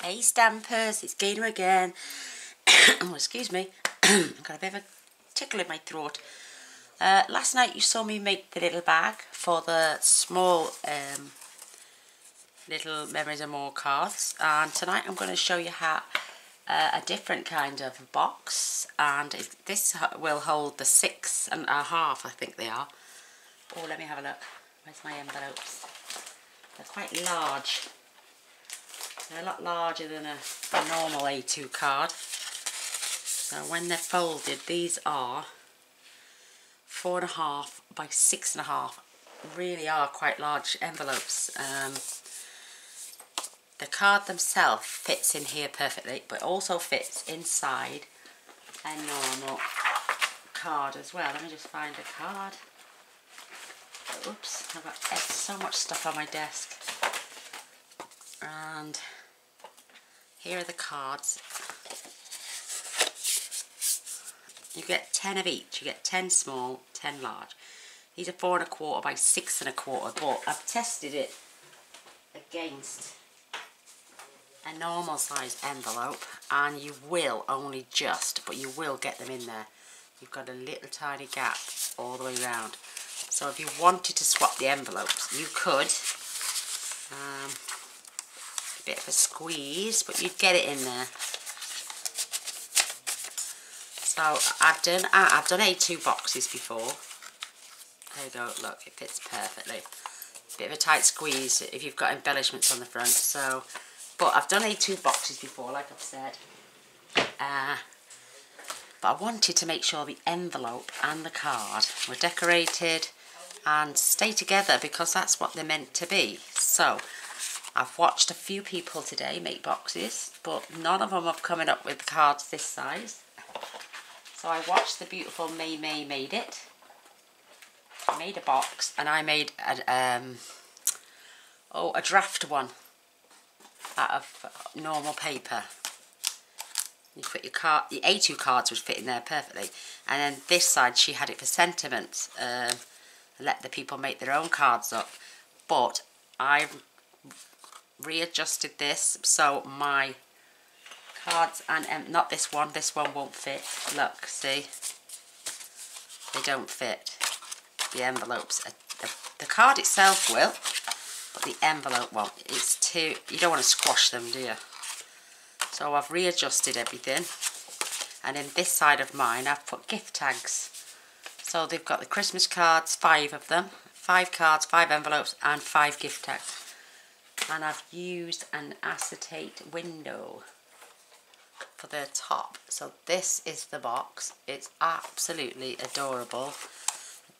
Hey Stampers, it's Gaynor again. Oh, excuse me. I've got a bit of a tickle in my throat. Last night you saw me make the little bag for the small little Memories and More cards, and tonight I'm going to show you how a different kind of box, and this will hold the 6.5, I think they are. Oh, let me have a look. Where's my envelopes? They're quite large. They're a lot larger than a normal A2 card. So when they're folded, these are 4.5 by 6.5. Really are quite large envelopes. The card themselves fits in here perfectly, but also fits inside a normal card as well. Let me just find a card. Oops, I've got so much stuff on my desk. And here are the cards. You get 10 of each. You get 10 small, 10 large. These are 4.25 by 6.25, but I've tested it against a normal size envelope, and you will only just, but you will get them in there. You've got a little tiny gap all the way around. So if you wanted to swap the envelopes, you could. A bit of a squeeze, but you'd get it in there. So I've done A2 boxes before. There you go, look, it fits perfectly. Bit of a tight squeeze if you've got embellishments on the front. So, but I've done A2 boxes before, like I've said. But I wanted to make sure the envelope and the card were decorated and stay together, because that's what they're meant to be. So I've watched a few people today make boxes, but none of them have coming up with cards this size. So I watched the beautiful May made it. I made a box, and I made a draft one out of normal paper. You put your card, the A2 cards would fit in there perfectly, and then this side she had it for sentiment. Let the people make their own cards up, but I've readjusted this so my cards, and not this one won't fit. Look, see, they don't fit. The envelopes, the card itself will, but the envelope won't. It's too, you don't want to squash them, do you? So I've readjusted everything, and in this side of mine I've put gift tags. So they've got the Christmas cards, 5 of them, 5 cards, 5 envelopes, and 5 gift tags. And I've used an acetate window for the top. So this is the box. It's absolutely adorable.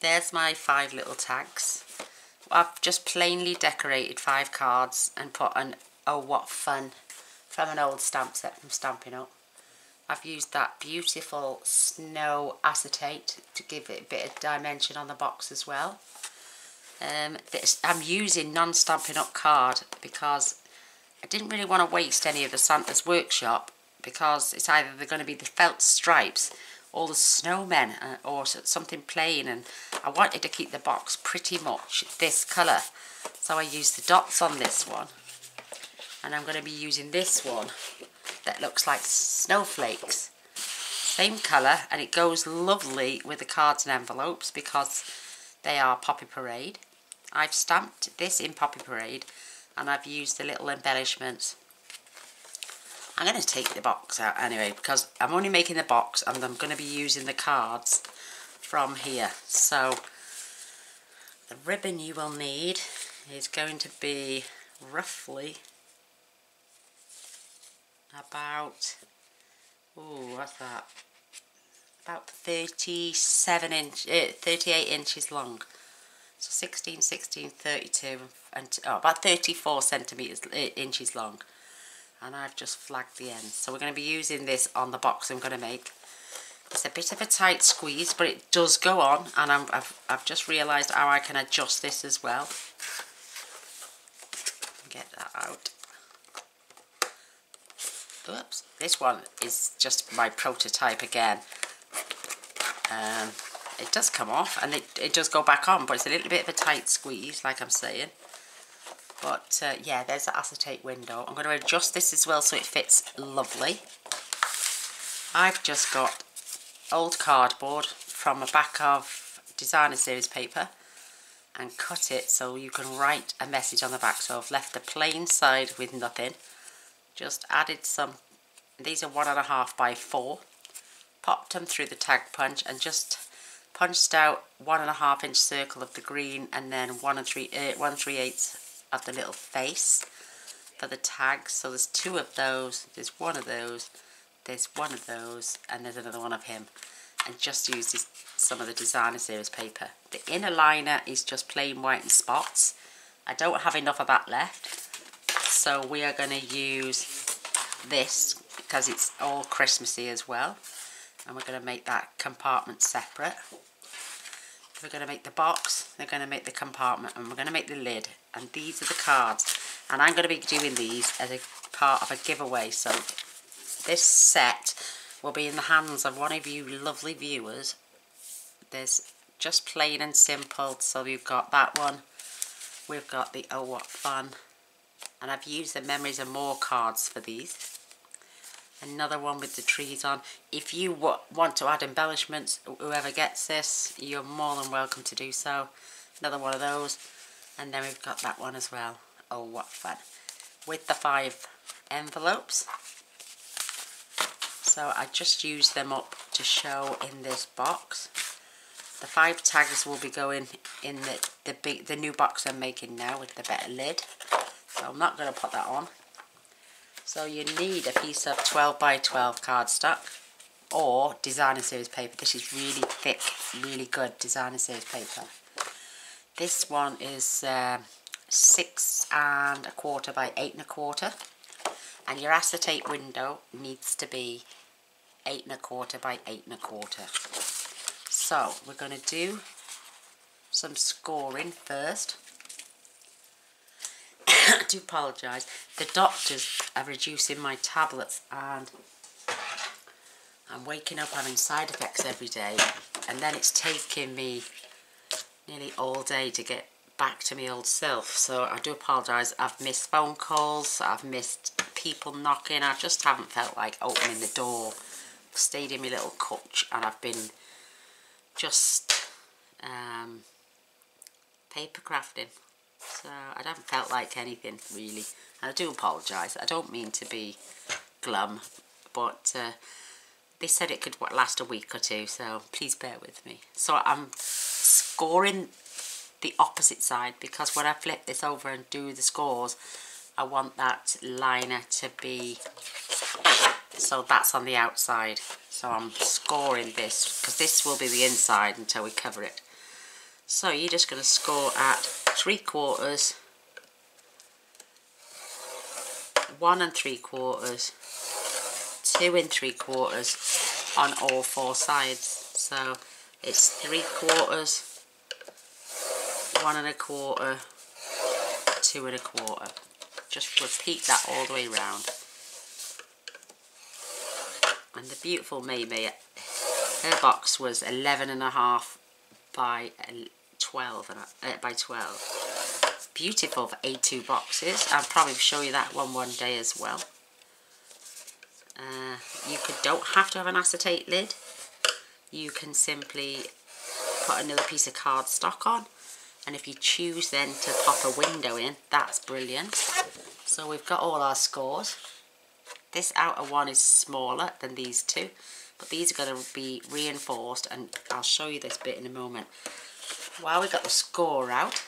There's my 5 little tags. I've just plainly decorated 5 cards and put an "Oh what fun" from an old stamp set from Stampin' Up. I've used that beautiful snow acetate to give it a bit of dimension on the box as well. I'm using non-Stampin' Up card because I didn't really want to waste any of the Santa's Workshop, because it's either they're going to be the felt stripes or the snowmen or something plain, and I wanted to keep the box pretty much this colour. So I used the dots on this one, and I'm going to be using this one that looks like snowflakes. Same colour, and it goes lovely with the cards and envelopes because they are Poppy Parade. I've stamped this in Poppy Parade, and I've used the little embellishments. I'm going to take the box out anyway, because I'm only making the box and I'm going to be using the cards from here. So the ribbon you will need is going to be roughly about, ooh, what's that? About 38 inches long. So 16, 16, 32, and about 34 inches long. And I've just flagged the ends. So we're going to be using this on the box I'm going to make. It's a bit of a tight squeeze, but it does go on, and I've just realised how I can adjust this as well. Get that out. Oops. This one is just my prototype again. It does come off, and it does go back on, but it's a little bit of a tight squeeze, like I'm saying. But yeah, there's the acetate window. I'm going to adjust this as well so it fits lovely. I've just got old cardboard from a back of designer series paper and cut it so you can write a message on the back. So I've left the plain side with nothing, just added some, these are 1.5 by 4, popped them through the tag punch and just punched out 1.5 inch circle of the green and then 1 3/8 of the little face for the tags. So there's 2 of those, there's 1 of those, there's 1 of those, and there's another one of him. And just use this, some of the designer series paper. The inner liner is just plain white and spots. I don't have enough of that left, so we are going to use this because it's all Christmassy as well, and we're going to make that compartment separate. We're going to make the box, they're going to make the compartment, and we're going to make the lid, and these are the cards. And I'm going to be doing these as a part of a giveaway, so this set will be in the hands of one of you lovely viewers. There's just plain and simple, so we've got that one, we've got the Oh What Fun, and I've used the Memories and More cards for these. Another one with the trees on. If you want to add embellishments, whoever gets this, you're more than welcome to do so. Another one of those, and then we've got that one as well. Oh What Fun, with the 5 envelopes. So I just used them up to show in this box. The 5 tags will be going in the new box I'm making now with the better lid. So I'm not going to put that on. So you need a piece of 12 by 12 cardstock or designer series paper. This is really thick, really good designer series paper. This one is 6 1/4 by 8 1/4, and your acetate window needs to be 8 1/4 by 8 1/4. So we're going to do some scoring first. I do apologise. The doctors are reducing my tablets and I'm waking up having side effects every day, and then it's taking me nearly all day to get back to my old self. So I do apologise. I've missed phone calls, I've missed people knocking, I just haven't felt like opening the door. I've stayed in my little couch and I've been just paper crafting. So I haven't felt like anything really, and I do apologise. I don't mean to be glum, but they said it could last a week or 2, so please bear with me. So I'm scoring the opposite side, because when I flip this over and do the scores, I want that liner to be, so that's on the outside. So I'm scoring this, because this will be the inside until we cover it. So you're just going to score at 3/4, 1 3/4, 2 3/4 on all 4 sides. So it's 3/4, 1 1/4, 2 1/4. Just repeat that all the way around. And the beautiful Mimi, her box was 11.5 by 12 by 12. Beautiful for A2 boxes. I'll probably show you that one day as well. You don't have to have an acetate lid. You can simply put another piece of cardstock on, and if you choose then to pop a window in, that's brilliant. So we've got all our scores. This outer one is smaller than these 2, but these are going to be reinforced, and I'll show you this bit in a moment. While we've got the score out,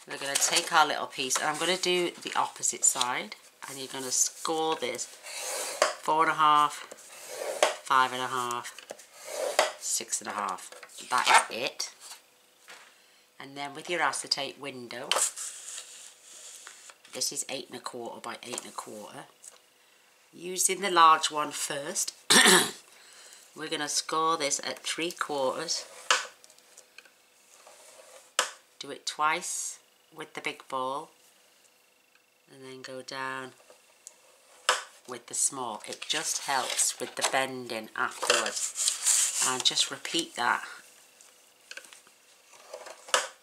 we're going to take our little piece, and I'm going to do the opposite side, and you're going to score this 4.5, 5.5, 6.5. That is it. And then with your acetate window, this is 8 1/4 by 8 1/4. Using the large one first, we're going to score this at 3/4. Do it twice with the big ball, and then go down with the small. It just helps with the bending afterwards. And just repeat that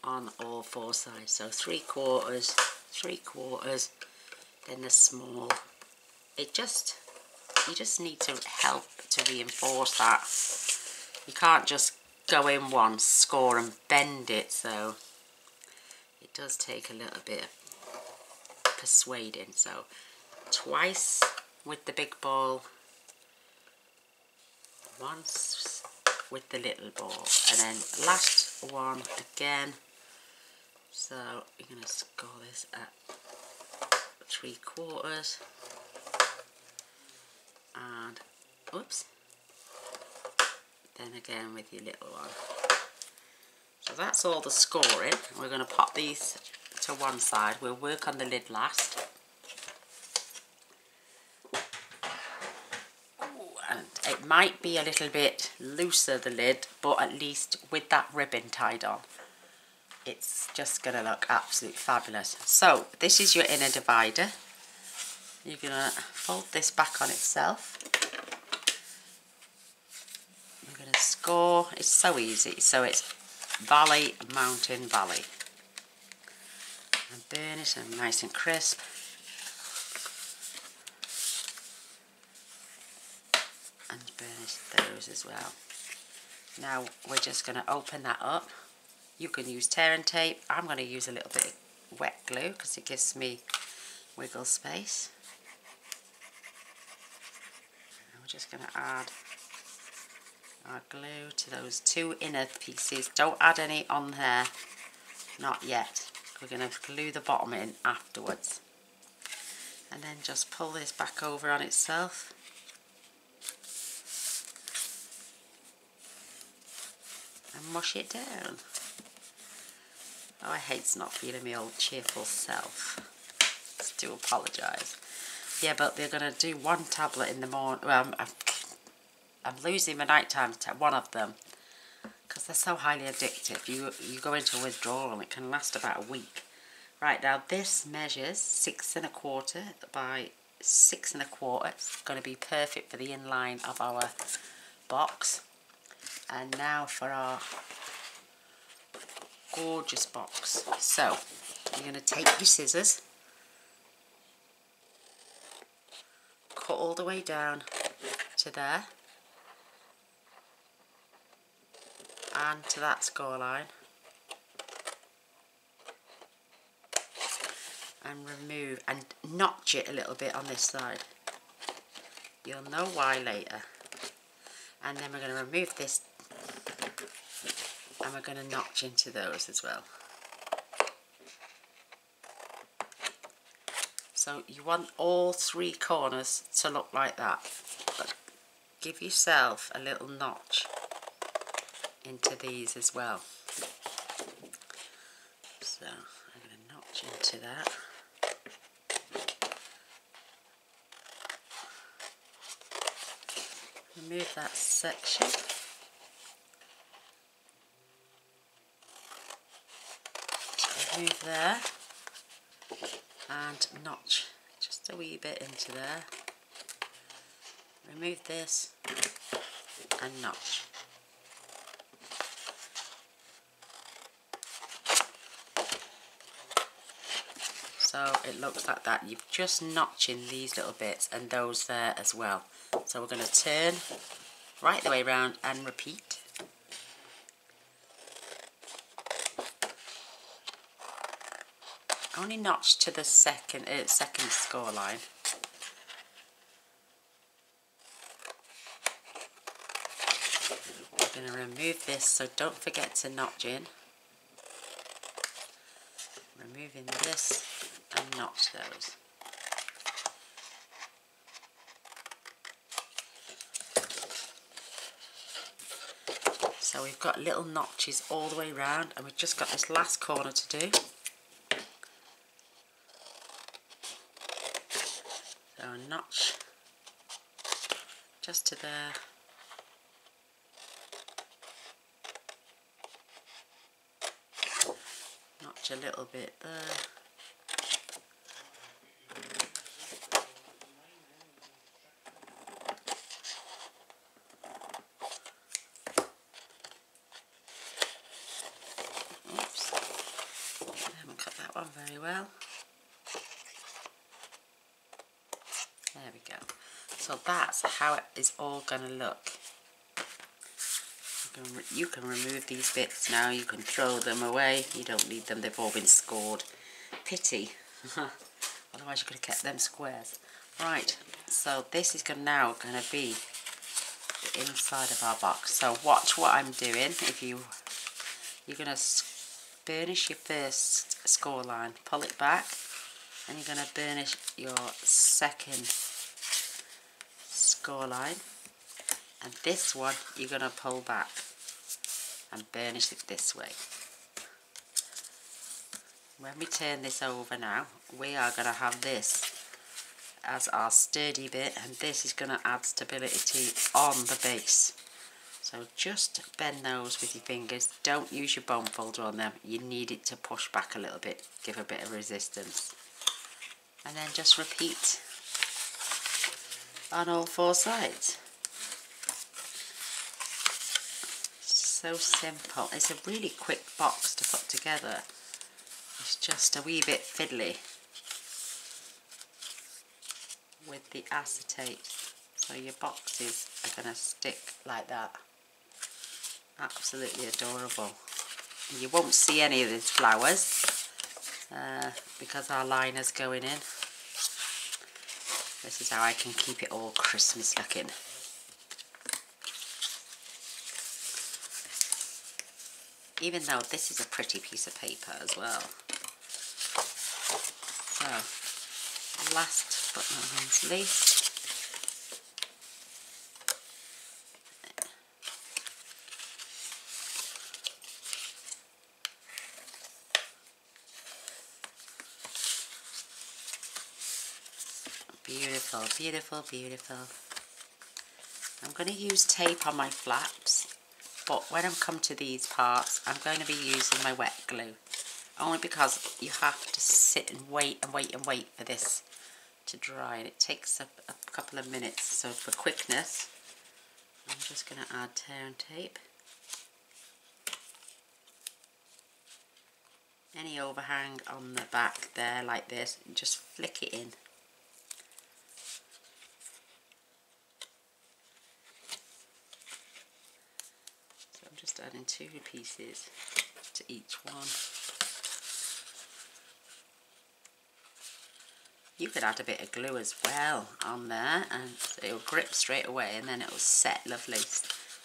on all four sides. So 3/4, 3/4, then the small. You just need to help to reinforce that. You can't just go in once, score and bend it, so it does take a little bit of persuading. So twice with the big ball, once with the little ball, and then last one again. So you're going to score this at 3/4, and oops, then again with your little one. So that's all the scoring. We're going to pop these to one side. We'll work on the lid last. And it might be a little bit looser, the lid, but at least with that ribbon tied on, it's just going to look absolutely fabulous. So this is your inner divider. You're going to fold this back on itself. You're going to score. It's so easy. So it's valley, mountain, valley. And burn it and nice and crisp. And burnish those as well. Now we're just going to open that up. You can use tear and tape. I'm going to use a little bit of wet glue because it gives me wiggle space. And we're just going to add our glue to those two inner pieces. Don't add any on there, not yet. We're going to glue the bottom in afterwards. And then just pull this back over on itself. And mush it down. Oh, I hate not feeling my old cheerful self. I do apologise. Yeah, but they're going to do one tablet in the morning. Well, I'm losing my nighttime to one of them because they're so highly addictive. You go into withdrawal and it can last about a week. Right, now this measures 6 1/4 by 6 1/4. It's going to be perfect for the inline of our box. And now for our gorgeous box. So you're going to take your scissors, cut all the way down to there and to that score line, and remove and notch it a little bit on this side. You'll know why later. And then we're going to remove this and we're going to notch into those as well. So you want all 3 corners to look like that, but give yourself a little notch into these as well. So I'm going to notch into that. Remove that section. Remove there and notch just a wee bit into there. Remove this and notch. So it looks like that. You're just notching these little bits and those there as well. So we're going to turn right the way around and repeat. Only notch to the second score line. We're going to remove this, so don't forget to notch in. Removing this and notch those. So we've got little notches all the way around, and we've just got this last corner to do. So a notch just to there. Notch a little bit there. Oops. well. There we go. So that's how it is all going to look. You can remove these bits now. You can throw them away. You don't need them. They've all been scored. Pity. Otherwise you could have kept them squares. Right. So this is now going to be the inside of our box. So watch what I'm doing. You're going to burnish your first score line. Pull it back. And you're going to burnish your second score line. And this one you're going to pull back and burnish it this way. When we turn this over now, we are going to have this as our sturdy bit, and this is going to add stability on the base. So just bend those with your fingers. Don't use your bone folder on them. You need it to push back a little bit, give a bit of resistance. And then just repeat on all four sides. So simple. It's a really quick box to put together. It's just a wee bit fiddly with the acetate. So your boxes are going to stick like that. Absolutely adorable. You won't see any of these flowers because our liner's going in. This is how I can keep it all Christmas looking. Even though this is a pretty piece of paper as well. So, last but not least, beautiful, beautiful, beautiful. I'm going to use tape on my flaps. But when I come to these parts, I'm going to be using my wet glue. Only because you have to sit and wait and wait and wait for this to dry. And it takes a couple of minutes. So for quickness, I'm just going to add tear and tape. Any overhang on the back there like this, and just flick it in. Just adding 2 pieces to each one. You could add a bit of glue as well on there and it'll grip straight away and then it'll set lovely.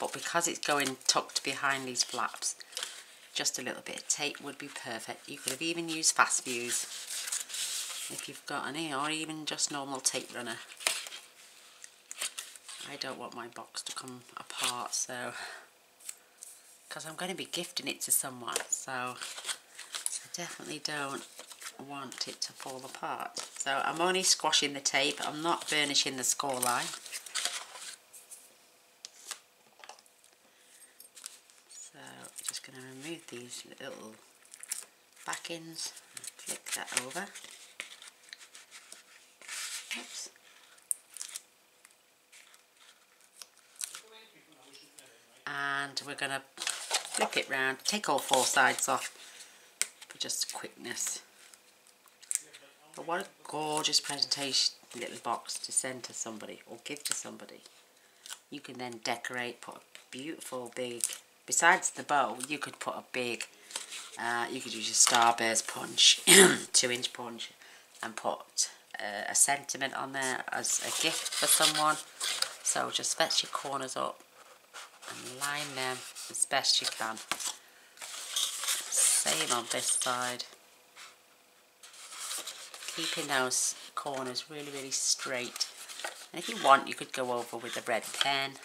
But because it's going tucked behind these flaps, just a little bit of tape would be perfect. You could have even used fast fuse if you've got any, or even just normal tape runner. I don't want my box to come apart, so because I'm going to be gifting it to someone, so I definitely don't want it to fall apart. So I'm only squashing the tape, I'm not burnishing the score line. So I'm just going to remove these little backings and flick that over. Oops. And we're going to flip it round, take all 4 sides off for just quickness. But what a gorgeous presentation little box to send to somebody or give to somebody. You can then decorate, put a beautiful big, besides the bow, you could put a big, you could use your Starburst punch, 2-inch punch, and put a sentiment on there as a gift for someone. So just fetch your corners up and line them as best you can. Same on this side. Keeping those corners really, really straight. And if you want, you could go over with a red pen.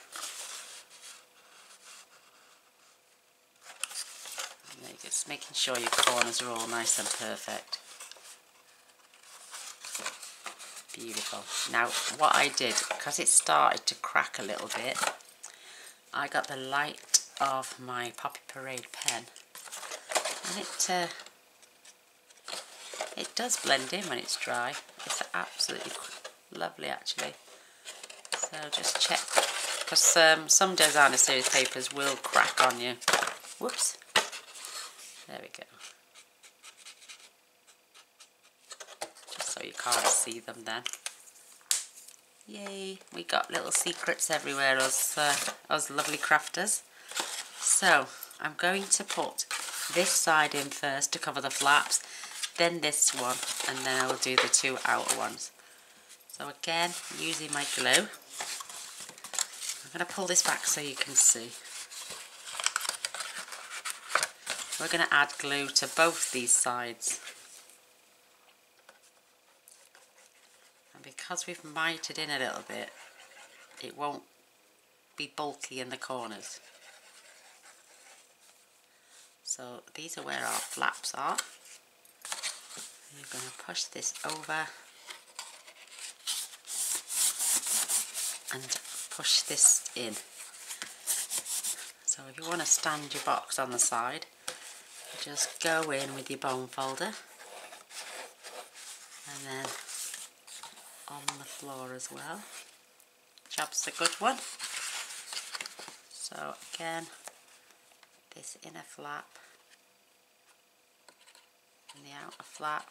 And just making sure your corners are all nice and perfect. Beautiful. Now, what I did, because it started to crack a little bit, I got the light of my Poppy Parade pen, and it does blend in when it's dry. It's absolutely lovely, actually. So just check, because some designer series papers will crack on you. Whoops. There we go. so you can't see them then. Yay, we got little secrets everywhere, us lovely crafters. So I'm going to put this side in first to cover the flaps, then this one, and then I will do the two outer ones. So again, using my glue, I'm going to pull this back so you can see. We're going to add glue to both these sides. And because we've mitered in a little bit, it won't be bulky in the corners. So these are where our flaps are. You're going to push this over and push this in. So if you want to stand your box on the side, just go in with your bone folder and then on the floor as well. Job's a good one. So again, this inner flap and the outer flap.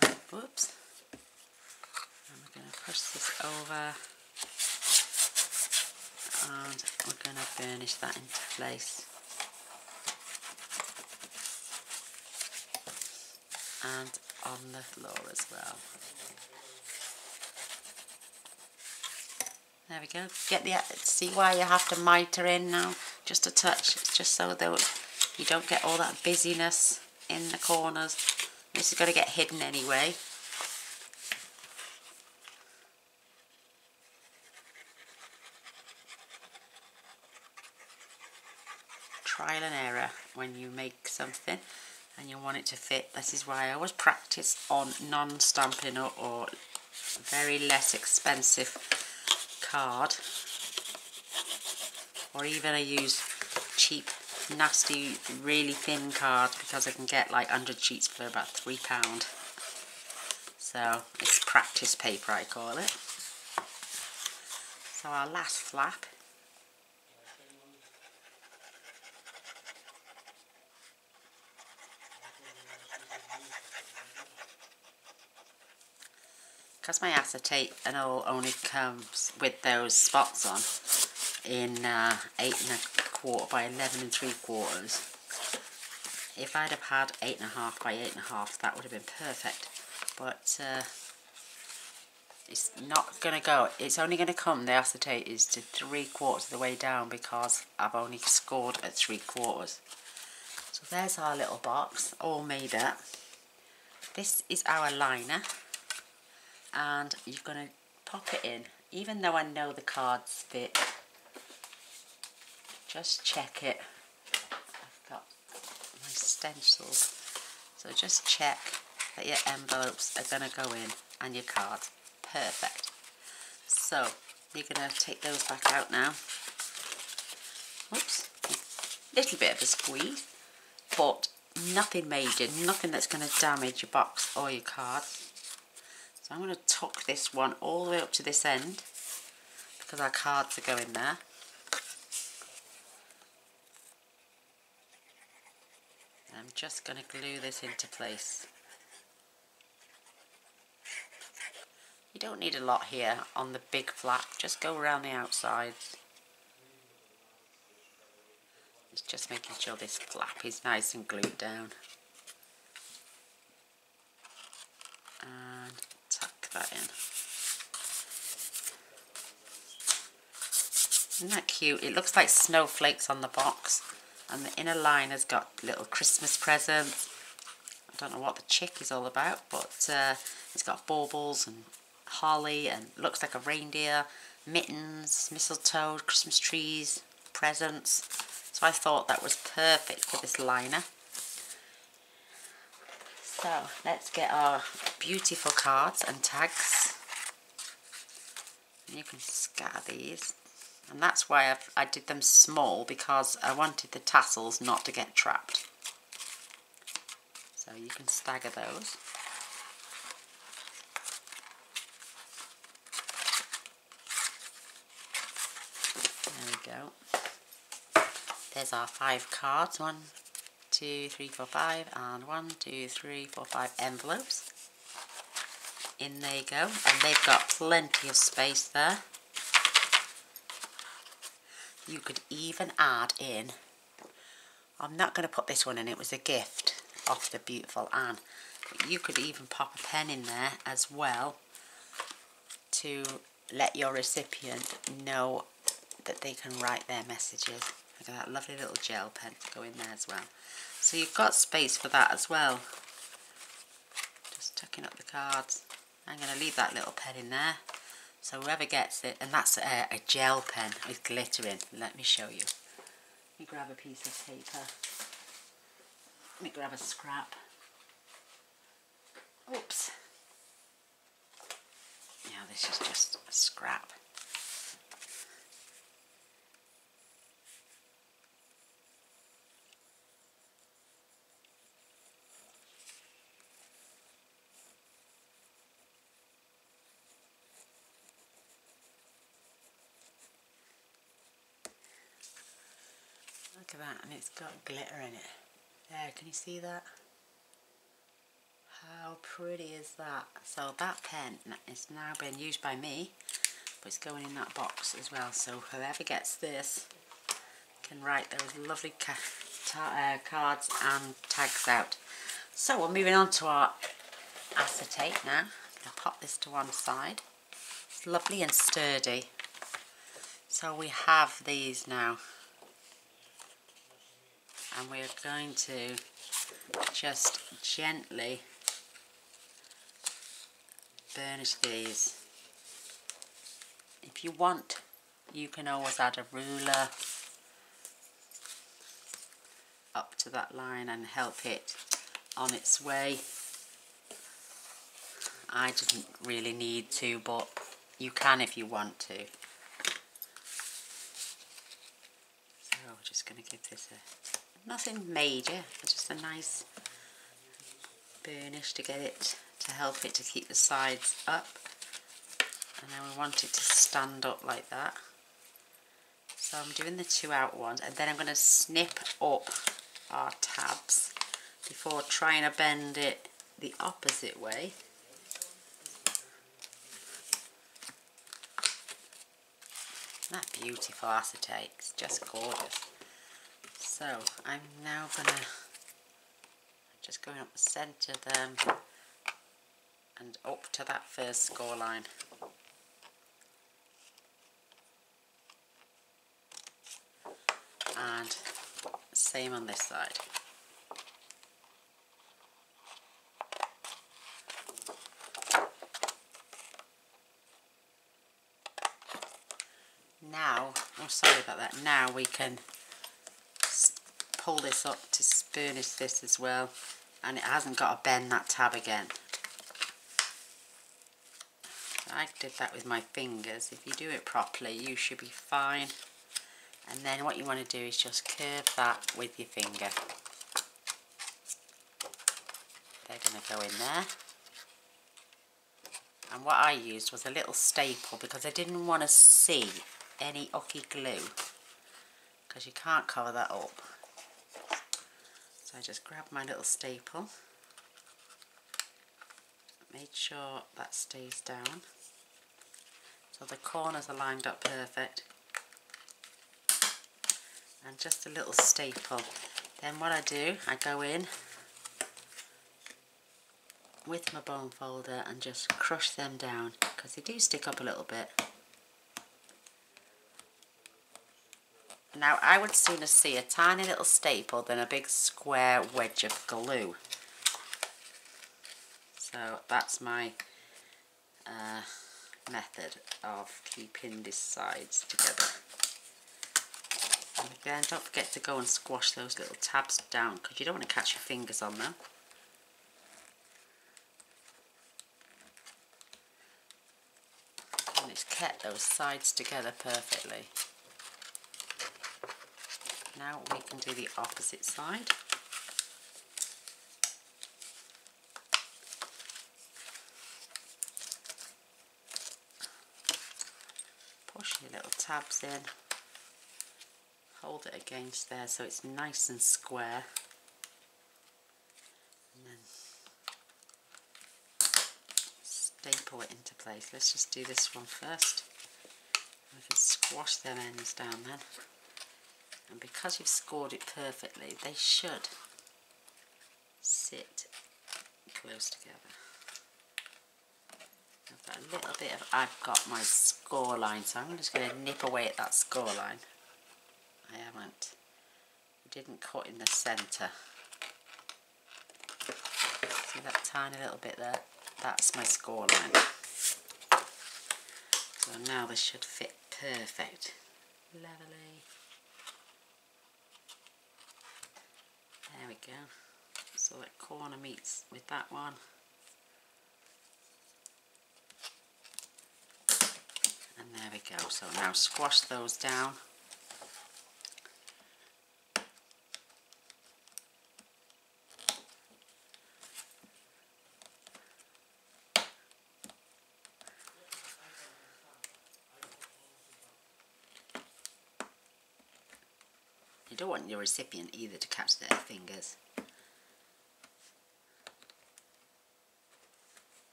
And whoops. And we're going to push this over. And we're going to burnish that into place. And on the floor as well. There we go. See why you have to miter in now? Just a touch. It's just so that you don't get all that busyness in the corners. This is going to get hidden anyway. Trial and error when you make something and you want it to fit. This is why I always practice on non-Stampin' or very less expensive card, or even I use cheap, nasty, really thin cards because I can get like 100 sheets for about £3. So it's practice paper, I call it. So our last flap. Because my acetate and all only comes with those spots on in 8 1/4 by 11 3/4. If I'd have had 8 1/2 by 8 1/2, that would have been perfect. But it's not going to go. It's only going to come, the acetate is to 3/4 of the way down because I've only scored at 3/4. So there's our little box, all made up. This is our liner. And you're going to pop it in. Even though I know the cards fit, just check it. I've got my stencils. So just check that your envelopes are going to go in and your cards. Perfect. So you're going to take those back out now. Oops. Little bit of a squeeze, but nothing major, nothing that's going to damage your box or your cards. So I'm going to tuck this one all the way up to this end because our cards are going there. And I'm just going to glue this into place. You don't need a lot here on the big flap, just go around the outside. It's just making sure this flap is nice and glued down. And tuck that in. Isn't that cute? It looks like snowflakes on the box, and the inner liner's got little Christmas presents. I don't know what the chick is all about, but it's got baubles and holly and looks like a reindeer, mittens, mistletoe, Christmas trees, presents. So I thought that was perfect for this liner. So let's get our beautiful cards and tags. And you can scatter these. And that's why I did them small, because I wanted the tassels not to get trapped. So you can stagger those. There we go. There's our 5 cards. 1, 2, 3, 4, 5, and 1, 2, 3, 4, 5 envelopes. In they go, and they've got plenty of space there. You could even add in, I'm not going to put this one in, it was a gift of the beautiful Anne, but you could even pop a pen in there as well to let your recipient know that they can write their messages. Look at that lovely little gel pen to go in there as well. So you've got space for that as well. Just tucking up the cards. I'm going to leave that little pen in there, so whoever gets it, and that's a gel pen with glitter in. Let me show you. Let me grab a piece of paper. Let me grab a scrap. Oops. Yeah, this is just a scrap. Look at that, and it's got glitter in it. There, can you see that? How pretty is that? So that pen is now being used by me, but it's going in that box as well. So whoever gets this can write those lovely cards and tags out. So we're moving on to our acetate now. I'm going to pop this to one side. It's lovely and sturdy. So we have these now. And we're going to just gently burnish these. If you want, you can always add a ruler up to that line and help it on its way. I didn't really need to, but you can if you want to. So we're just going to give this nothing major, just a nice burnish to get it, to help it to keep the sides up. And then we want it to stand up like that. So I'm doing the 2 out ones, and then I'm going to snip up our tabs before trying to bend it the opposite way. Isn't that beautiful acetate? It's just gorgeous. So I'm now just going up the centre of them and up to that first score line. And same on this side. Now, oh sorry about that, now we can pull this up to burnish this as well, and it hasn't got to bend that tab again. I did that with my fingers. If you do it properly, you should be fine. And then what you want to do is just curve that with your finger. They're going to go in there. And what I used was a little staple because I didn't want to see any ucky glue, because you can't cover that up. So I just grabbed my little staple, made sure that stays down, so the corners are lined up perfect, and just a little staple. Then what I do, I go in with my bone folder and just crush them down, because they do stick up a little bit. Now I would sooner see a tiny little staple than a big square wedge of glue. So that's my method of keeping these sides together. And again, don't forget to go and squash those little tabs down, because you don't want to catch your fingers on them. And it's kept those sides together perfectly. Now we can do the opposite side. Push your little tabs in, hold it against there so it's nice and square. And then staple it into place. Let's just do this one first. We can squash them ends down then. And because you've scored it perfectly, they should sit close together. I've got my score line, so I'm just going to nip away at that score line. I didn't cut in the centre. See that tiny little bit there? That's my score line. So now this should fit perfect. Levelly. There we go. So that corner meets with that one. And there we go. So now squash those down. You don't want your recipient either to catch their fingers.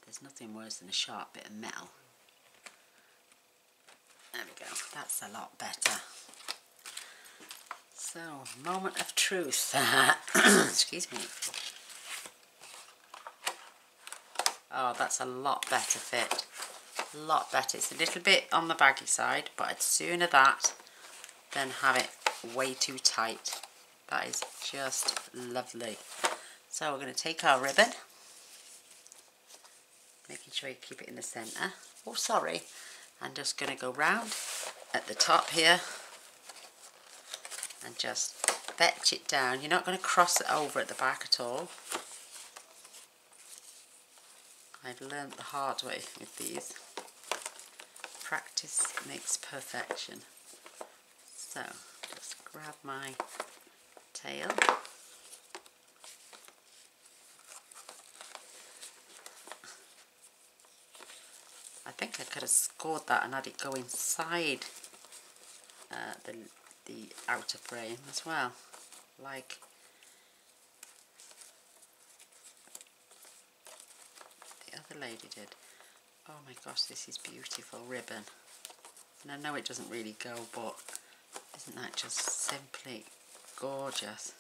There's nothing worse than a sharp bit of metal. There we go, that's a lot better. So, moment of truth. Excuse me. Oh, that's a lot better fit. A lot better. It's a little bit on the baggy side, but I'd sooner that than have it way too tight. That is just lovely. So we're going to take our ribbon, making sure you keep it in the centre. Oh, sorry. I'm just going to go round at the top here and just fetch it down. You're not going to cross it over at the back at all. I've learned the hard way with these. Practice makes perfection. So, just grab my tail. I think I could have scored that and had it go inside the outer frame as well, like the other lady did. Oh my gosh, this is beautiful ribbon. And I know it doesn't really go, but isn't that just simply gorgeous?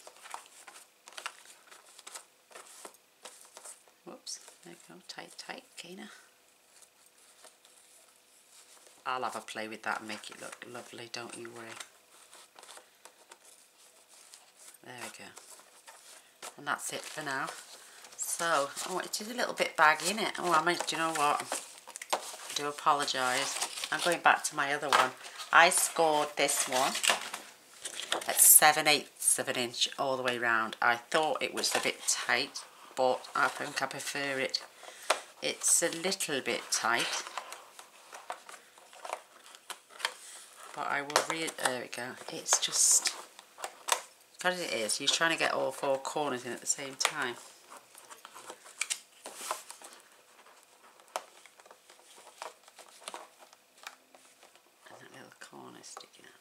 Whoops, there we go, tight, tight, Kena. I'll have a play with that and make it look lovely, don't you worry. There we go. And that's it for now. So, oh, it is a little bit baggy, isn't it? Oh, do you know what? I do apologise. I'm going back to my other one. I scored this one at 7/8 of an inch all the way round. I thought it was a bit tight, but I think I prefer it. It's a little bit tight. But I will there we go. It's just, what it is, you're trying to get all four corners in at the same time. And that little corner sticking out.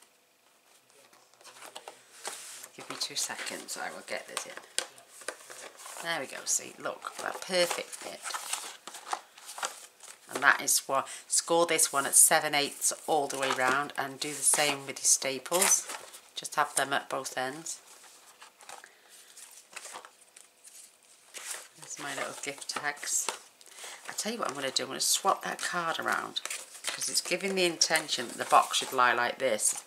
Give me 2 seconds, I will get this in. There we go, see, look, that perfect fit. And that is what, score this one at 7/8 all the way round and do the same with your staples. Just have them at both ends. There's my little gift tags. I'll tell you what I'm going to do, I'm going to swap that card around because it's giving the intention that the box should lie like this,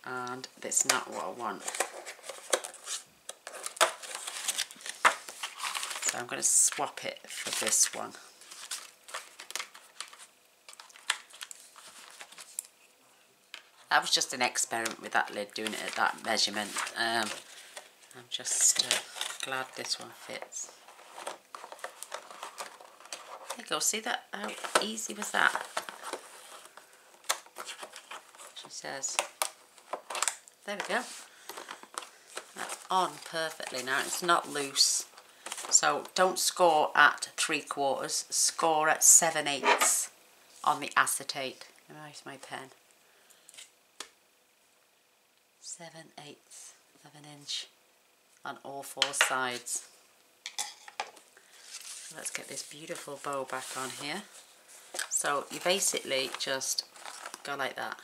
and that's not what I want. So I'm going to swap it for this one. That was just an experiment with that lid, doing it at that measurement. I'm just glad this one fits. There you go, see that? How easy was that? She says. There we go. That's on perfectly now, it's not loose. So don't score at 3/4, score at 7/8 on the acetate. Where's my pen? 7/8 of an inch on all 4 sides. So let's get this beautiful bow back on here. So you basically just go like that,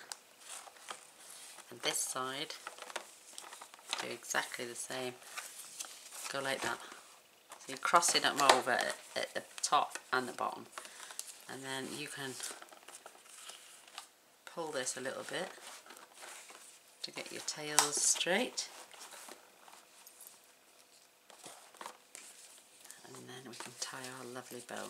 and this side do exactly the same, go like that. So you're crossing them over at the top and the bottom, and then you can pull this a little bit to get your tails straight, and then we can tie our lovely bow.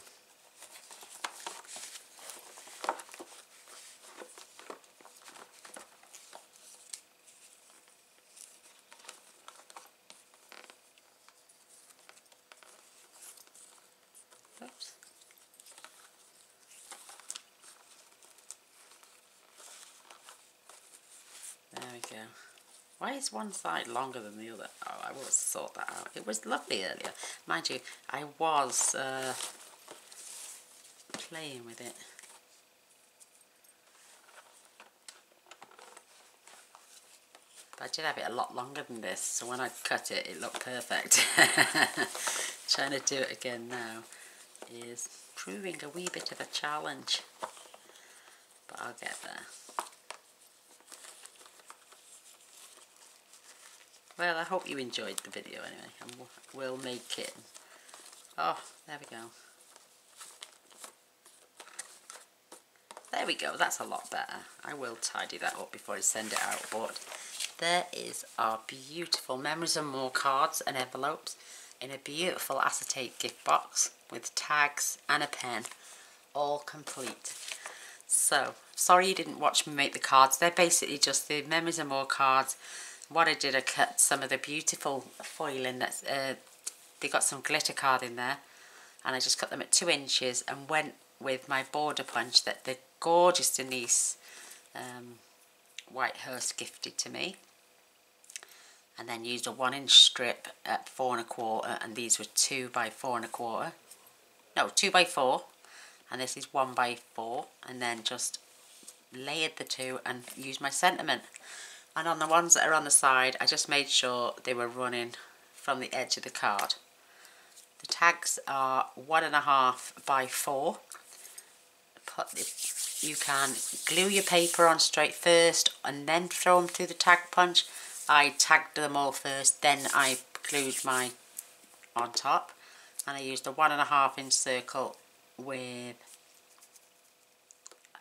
Oops. There we go. Why is one side longer than the other? Oh, I will sort that out. It was lovely earlier. Mind you, I was playing with it. But I did have it a lot longer than this, so when I cut it, it looked perfect. Trying to do it again now is proving a wee bit of a challenge, but I'll get there. Well, I hope you enjoyed the video anyway, and we'll make it. Oh, there we go. There we go, that's a lot better. I will tidy that up before I send it out, but there is our beautiful Memories and More cards and envelopes in a beautiful acetate gift box with tags and a pen, all complete. So, sorry you didn't watch me make the cards. They're basically just the Memories and More cards. What I did, I cut some of the beautiful foiling that's, they got some glitter card in there, and I just cut them at 2 inches and went with my border punch that the gorgeous Denise Whitehurst gifted to me, and then used a 1-inch strip at 4 1/4, and these were 2 by 4 1/4, no, 2 by 4, and this is 1 by 4, and then just layered the two and used my sentiment. And on the ones that are on the side, I just made sure they were running from the edge of the card. The tags are 1 1/2 by 4. You can glue your paper on straight first and then throw them through the tag punch. I tagged them all first, then I glued mine on top, and I used a 1 1/2 inch circle with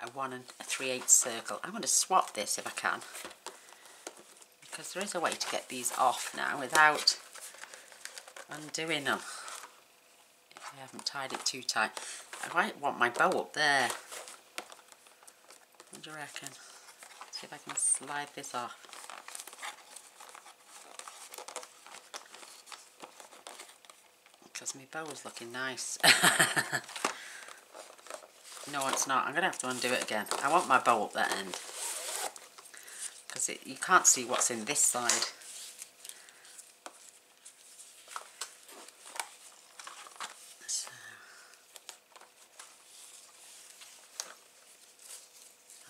a 1 3/8 circle. I'm going to swap this if I can, because there is a way to get these off now without undoing them if I haven't tied it too tight. I might want my bow up there. What do you reckon? See if I can slide this off. Because my bow is looking nice. No, it's not. I'm going to have to undo it again. I want my bow up that end, because you can't see what's in this side. So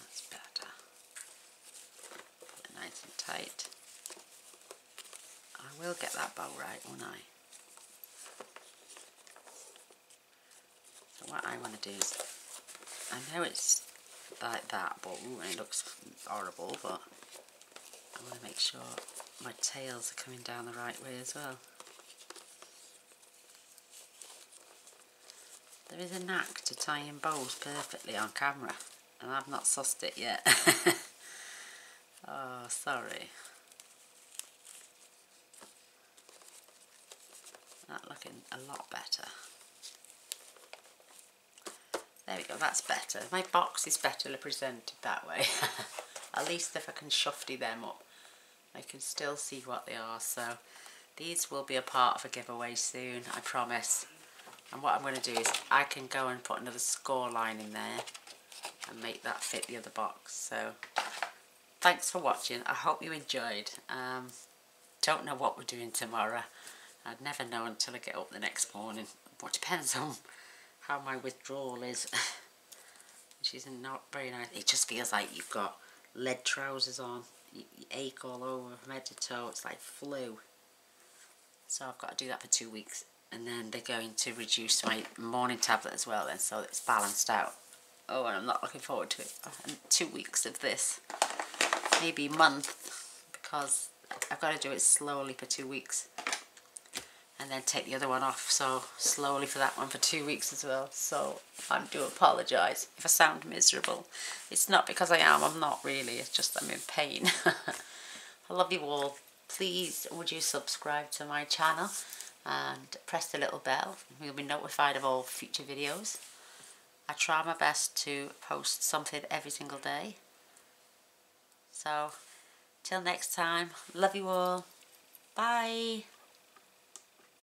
that's better. Put it nice and tight. I will get that bow right, won't I? So what I want to do is, I know it's like that, but ooh, it looks horrible, but I want to make sure my tails are coming down the right way as well. There is a knack to tying bows perfectly on camera, and I've not sussed it yet. Oh, sorry. That's looking a lot better. There we go, that's better. My box is better presented that way. At least if I can shufty them up, I can still see what they are. So these will be a part of a giveaway soon, I promise. And what I'm going to do is I can go and put another score line in there and make that fit the other box. So thanks for watching. I hope you enjoyed. Don't know what we're doing tomorrow. I'd never know until I get up the next morning. But it depends on how my withdrawal is. Which is not very nice. It just feels like you've got lead trousers on. you ache all over from head to toe. It's like flu. So I've got to do that for 2 weeks. And then they're going to reduce my morning tablet as well then, so it's balanced out. Oh, and I'm not looking forward to it. 2 weeks of this. Maybe a month, because I've got to do it slowly for 2 weeks. And then take the other one off, so slowly for that one for 2 weeks as well. So I do apologise if I sound miserable. It's not because I am, I'm not really, it's just I'm in pain. I love you all. Please would you subscribe to my channel and press the little bell. You'll be notified of all future videos. I try my best to post something every single day. So till next time, love you all. Bye.